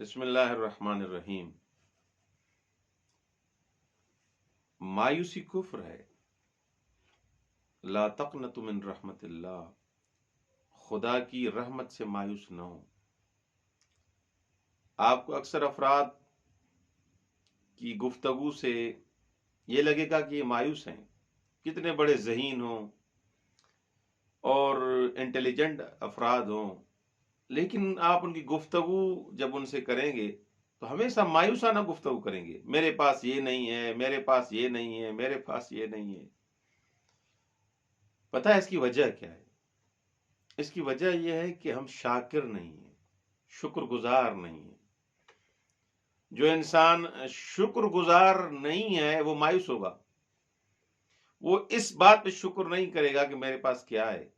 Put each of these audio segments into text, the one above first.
بسم اللہ الرحمن الرحیم۔ مایوسی کفر ہے۔ لا تقنطوا من رحمت اللہ، خدا کی رحمت سے مایوس نہ ہو۔ آپ کو اکثر افراد کی گفتگو سے یہ لگے گا کہ یہ مایوس ہیں، کتنے بڑے ذہین ہوں اور انٹیلیجنٹ افراد ہوں، لیکن آپ ان کی گفتگو جب ان سے کریں گے تو ہمیشہ مایوسانہ گفتگو کریں گے۔ میرے پاس یہ نہیں ہے، میرے پاس یہ نہیں ہے، میرے پاس یہ نہیں ہے۔ پتہ ہے اس کی وجہ کیا ہے؟ اس کی وجہ یہ ہے کہ ہم شاکر نہیں ہیں، شکر گزار نہیں ہیں۔ جو انسان شکر گزار نہیں ہے وہ مایوس ہوگا۔ وہ اس بات پہ شکر نہیں کرے گا کہ میرے پاس کیا ہے۔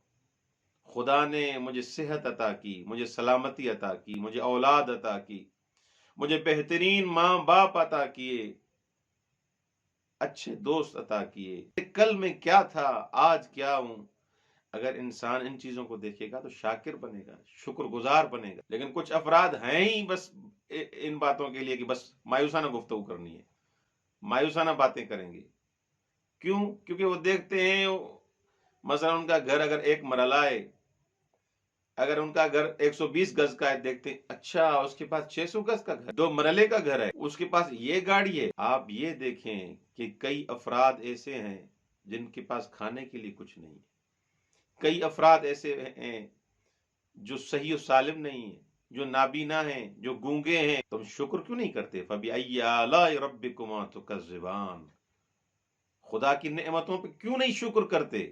خدا نے مجھے صحت عطا کی، مجھے سلامتی عطا کی، مجھے اولاد عطا کی، مجھے بہترین ماں باپ عطا کیے، اچھے دوست عطا کیے۔ کل میں کیا تھا، آج کیا ہوں۔ اگر انسان ان چیزوں کو دیکھے گا تو شاکر بنے گا، شکر گزار بنے گا۔ لیکن کچھ افراد ہیں ہی بس ان باتوں کے لیے کہ بس مایوسانہ گفتگو کرنی ہے، مایوسانہ باتیں کریں گے۔ کیوں؟ کیونکہ وہ دیکھتے ہیں مثلا ان کا گھر اگر ایک مرلہ ہے، اگر ان کا گھر 120 گز کا ہے، دیکھتے ہیں اچھا اس کے پاس 600 گز کا گھر، 2 مرلے کا گھر ہے، اس کے پاس یہ گاڑی ہے۔ آپ یہ دیکھیں کہ کئی افراد ایسے ہیں جن کے پاس کھانے کے لیے کچھ نہیں ہے۔ کئی افراد ایسے ہیں جو صحیح و سالم نہیں ہیں، جو نابینا ہیں، جو گونگے ہیں۔ تم شکر کیوں نہیں کرتے؟ فَبِأَيِّ آلَاءِ رَبِّكُمَا تُكَذِّبَانِ، خدا کی نعمتوں پہ کیوں نہیں شکر کرتے؟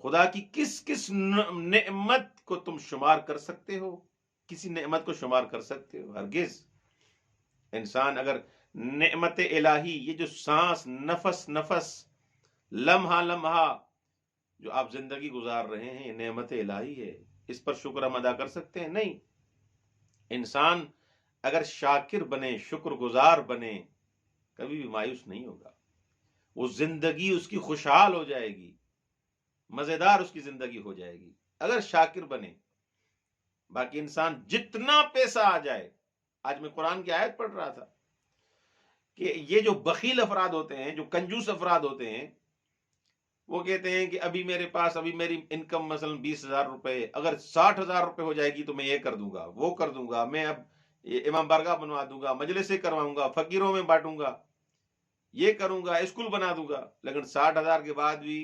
خدا کی کس کس نعمت کو تم شمار کر سکتے ہو؟ کسی نعمت کو شمار کر سکتے ہو؟ ہرگز۔ انسان اگر نعمت الہی، یہ جو سانس، نفس نفس، لمحہ لمحہ جو آپ زندگی گزار رہے ہیں، یہ نعمت الہی ہے، اس پر شکر ہم ادا کر سکتے ہیں؟ نہیں۔ انسان اگر شاکر بنے، شکر گزار بنے، کبھی بھی مایوس نہیں ہوگا۔ وہ زندگی اس کی خوشحال ہو جائے گی، مزیدار اس کی زندگی ہو جائے گی اگر شاکر بنے۔ باقی انسان جتنا پیسہ آ جائے، آج میں قرآن کی آیت پڑھ رہا تھا کہ یہ جو بخیل افراد ہوتے ہیں، جو کنجوس افراد ہوتے ہیں، وہ کہتے ہیں کہ ابھی میرے پاس، ابھی میری انکم مثلا 20,000 روپے، اگر 60,000 روپے ہو جائے گی تو میں یہ کر دوں گا، وہ کر دوں گا، میں اب امام بارگاہ بنوا دوں گا، مجلسیں کرواؤں گا، فقیروں میں بانٹوں گا، یہ کروں گا، اسکول بنا دوں گا۔ لیکن 60,000 کے بعد بھی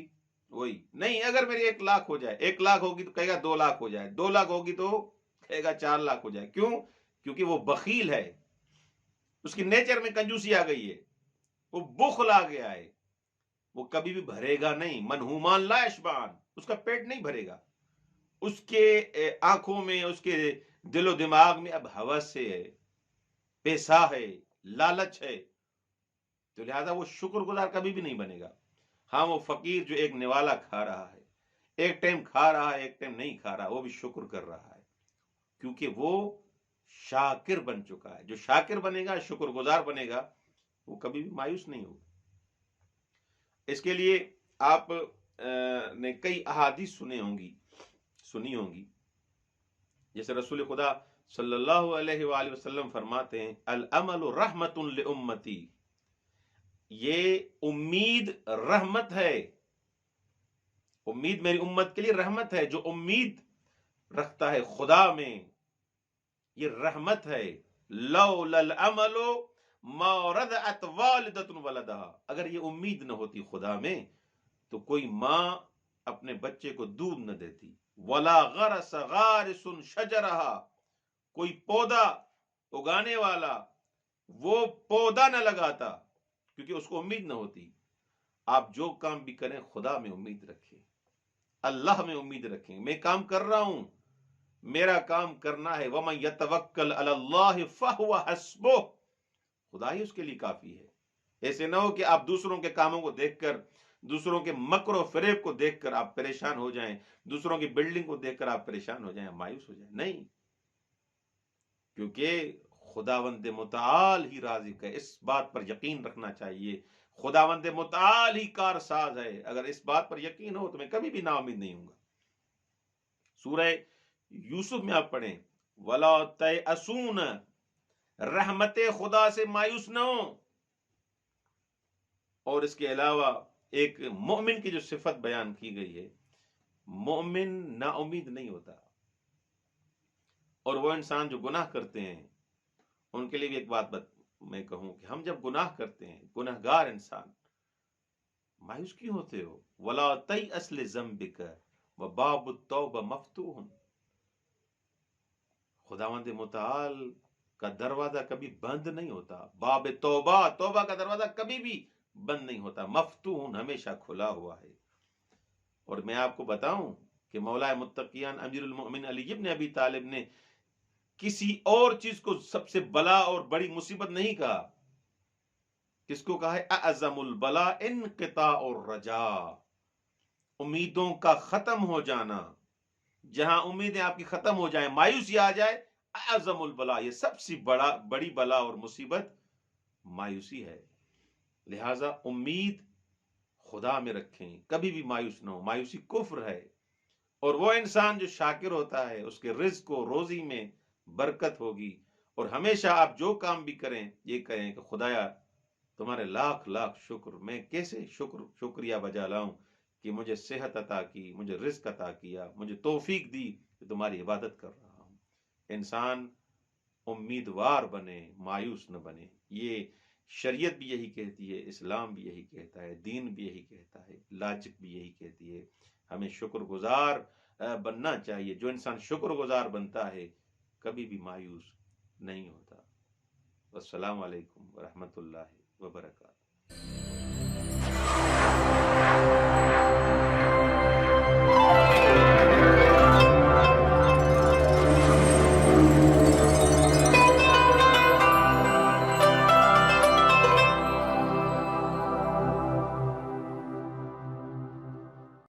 وہی نہیں۔ اگر میری 1,00,000 ہو جائے، 1,00,000 ہوگی تو کہے گا 2,00,000 ہو جائے، 2,00,000 ہوگی تو کہے گا 4,00,000 ہو جائے۔ کیوں؟ کیونکہ وہ بخیل ہے، اس کی نیچر میں کنجوسی آ گئی ہے، وہ بخل آ گیا ہے، وہ کبھی بھی بھرے گا نہیں۔ منہومان لا یشبعان، اس کا پیٹ نہیں بھرے گا۔ اس کے آنکھوں میں، اس کے دل و دماغ میں اب ہوس ہے، پیسہ ہے، لالچ ہے، تو لہذا وہ شکر گزار کبھی بھی نہیں بنے گا۔ ہاں، وہ فقیر جو ایک نوالا کھا رہا ہے، ایک ٹائم کھا رہا ہے، ایک ٹائم نہیں کھا رہا، وہ بھی شکر کر رہا ہے، کیونکہ وہ شاکر بن چکا ہے۔ جو شاکر بنے گا، شکر گزار بنے گا، وہ کبھی بھی مایوس نہیں ہوگا۔ اس کے لیے آپ نے کئی احادیث سنی ہوں گی، جیسے رسول خدا صلی اللہ علیہ وآلہ وسلم فرماتے ہیں العمل رحمت لامتی، یہ امید رحمت ہے، امید میری امت کے لیے رحمت ہے۔ جو امید رکھتا ہے خدا میں، یہ رحمت ہے۔ لولا العمل ما رضعت والدۃ ولدہا، اگر یہ امید نہ ہوتی خدا میں تو کوئی ماں اپنے بچے کو دودھ نہ دیتی۔ ولا غرس غارس شجرہا، کوئی پودا اگانے والا وہ پودا نہ لگاتا، کیونکہ اس کو امید نہ ہوتی۔ آپ جو کام بھی کریں خدا میں امید رکھیں، اللہ میں امید رکھیں۔ میں کام کر رہا ہوں، میرا کام کرنا ہے۔ وَمَن يَتَوَكَّلْ عَلَى اللَّهِ فَهُوَ حَسْبُهُ، خدا ہی اس کے لیے کافی ہے۔ ایسے نہ ہو کہ آپ دوسروں کے کاموں کو دیکھ کر، دوسروں کے مکر و فریب کو دیکھ کر آپ پریشان ہو جائیں، دوسروں کی بلڈنگ کو دیکھ کر آپ پریشان ہو جائیں، مایوس ہو جائیں۔ نہیں، کیونکہ خداوند متعال ہی رازق ہے، اس بات پر یقین رکھنا چاہیے۔ خداوند متعال ہی کارساز ہے۔ اگر اس بات پر یقین ہو تو میں کبھی بھی نا امید نہیں ہوں گا۔ سورہ یوسف میں آپ پڑھیں وَلَا تَيْأَسُونَ رحمت خدا سے مایوس نہ ہو. اور اس کے علاوہ ایک مومن کی جو صفت بیان کی گئی ہے، مومن نا امید نہیں ہوتا. اور وہ انسان جو گناہ کرتے ہیں ان کے لیے بھی ایک بات میں کہوں کہ ہم جب گناہ کرتے ہیں، گناہ گار انسان، مایوس کیوں ہوتے ہو؟ ولا تیأس لذنبک وباب التوبہ مفتوح. خداوند متعال کا دروازہ کبھی بند نہیں ہوتا. باب توبہ، توبہ کا دروازہ کبھی بھی بند نہیں ہوتا، مفتوح، ہمیشہ کھلا ہوا ہے. اور میں آپ کو بتاؤں کہ مولا متقیان امیر المؤمنین علی ابن ابی طالب نے کسی اور چیز کو سب سے بلا اور بڑی مصیبت نہیں کہا. کس کو کہا ہے؟ اعظم البلا انقطاع الرجاء، امیدوں کا ختم ہو جانا. جہاں امیدیں آپ کی ختم ہو جائیں، مایوسی آ جائے، اعظم البلا، یہ سب سے بڑی بلا اور مصیبت مایوسی ہے. لہذا امید خدا میں رکھیں، کبھی بھی مایوس نہ ہو. مایوسی کفر ہے. اور وہ انسان جو شاکر ہوتا ہے اس کے رزق و روزی میں برکت ہوگی. اور ہمیشہ آپ جو کام بھی کریں یہ کہیں کہ خدایا تمہارے لاکھ لاکھ شکر، میں کیسے شکریہ بجا لاؤں کہ مجھے صحت عطا کی، مجھے رزق عطا کیا، مجھے توفیق دی کہ تمہاری عبادت کر رہا ہوں. انسان امیدوار بنے، مایوس نہ بنے. یہ شریعت بھی یہی کہتی ہے، اسلام بھی یہی کہتا ہے، دین بھی یہی کہتا ہے، لاجک بھی یہی کہتی ہے. ہمیں شکر گزار بننا چاہیے. جو انسان شکر گزار بنتا ہے کبھی بھی مایوس نہیں ہوتا. السلام علیکم ورحمۃ اللہ وبرکاتہ.